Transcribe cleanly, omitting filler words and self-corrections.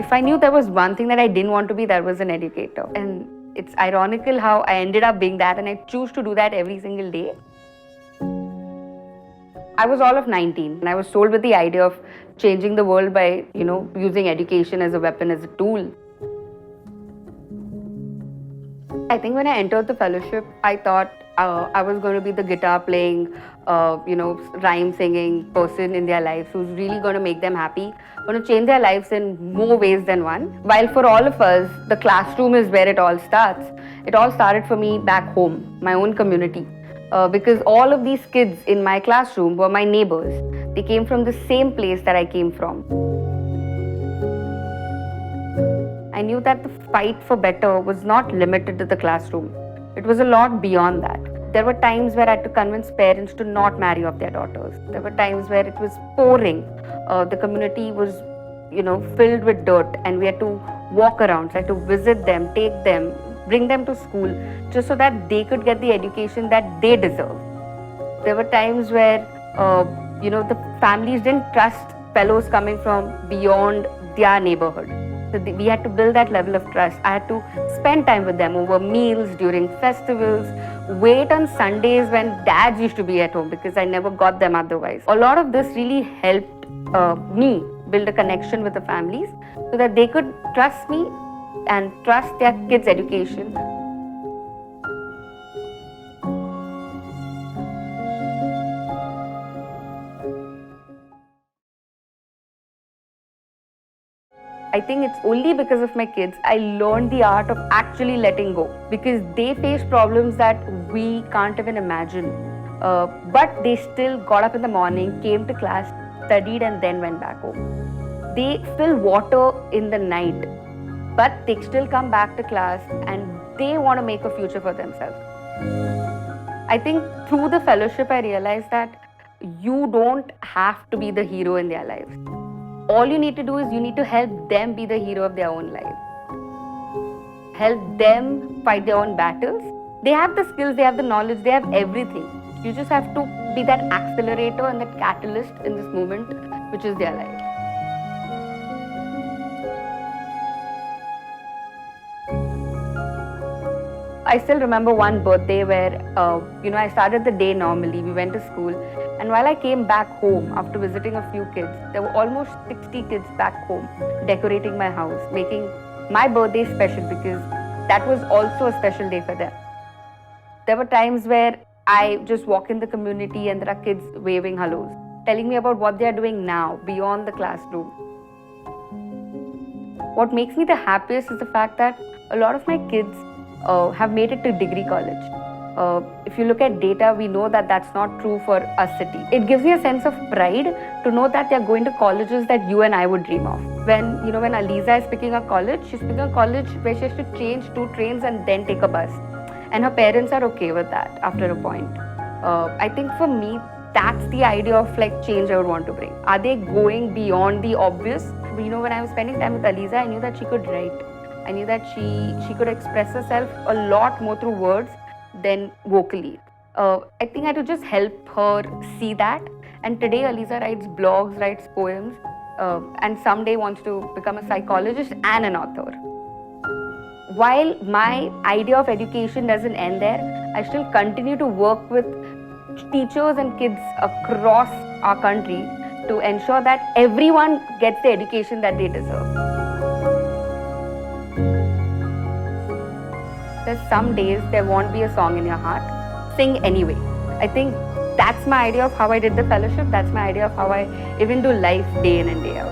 if I knew there was one thing that I didn't want to be, that was an educator. And it's ironical how I ended up being that, and I choose to do that every single day. I was all of 19 and I was sold with the idea of changing the world by, using education as a weapon, as a tool. I think when I entered the fellowship, I thought I was going to be the guitar playing, rhyme singing person in their lives who's really going to make them happy, going to change their lives in more ways than one. While for all of us, the classroom is where it all starts. It all started for me back home, my own community. Because all of these kids in my classroom were my neighbors. They came from the same place that I came from. I knew that the fight for better was not limited to the classroom. It was a lot beyond that. There were times where I had to convince parents to not marry off their daughters. There were times where it was pouring. The community was, filled with dirt, and we had to walk around. So I had to visit them, take them, bring them to school, just so that they could get the education that they deserve. There were times where, the families didn't trust fellows coming from beyond their neighborhood. So we had to build that level of trust. I had to spend time with them over meals, during festivals, wait on Sundays when dads used to be at home because I never got them otherwise. A lot of this really helped me build a connection with the families so that they could trust me and trust their kids' education. I think it's only because of my kids I learned the art of actually letting go, because they face problems that we can't even imagine. But they still got up in the morning, came to class, studied, and then went back home. They fill water in the night, but they still come back to class and they want to make a future for themselves. I think through the fellowship, I realized that you don't have to be the hero in their lives. All you need to do is you need to help them be the hero of their own life. Help them fight their own battles. They have the skills, they have the knowledge, they have everything. You just have to be that accelerator and that catalyst in this moment, which is their life. I still remember one birthday where, I started the day normally. We went to school, and while I came back home after visiting a few kids, there were almost 60 kids back home decorating my house, making my birthday special because that was also a special day for them. There were times where I just walk in the community and there are kids waving hellos, telling me about what they are doing now beyond the classroom. What makes me the happiest is the fact that a lot of my kids have made it to degree college. If you look at data, we know that that's not true for a city. It gives me a sense of pride to know that they're going to colleges that you and I would dream of. When Aliza is picking a college, she's picking a college where she has to change 2 trains and then take a bus. And her parents are okay with that after a point. I think for me, that's the idea of change I would want to bring. Are they going beyond the obvious? When I was spending time with Aliza, I knew that she could write. I knew that she could express herself a lot more through words than vocally. I think I had to just help her see that. And today Aliza writes blogs, writes poems, and someday wants to become a psychologist and an author. While my idea of education doesn't end there, I still continue to work with teachers and kids across our country to ensure that everyone gets the education that they deserve. There's some days there won't be a song in your heart. Sing anyway. I think that's my idea of how I did the fellowship. That's my idea of how I even do life day in and day out.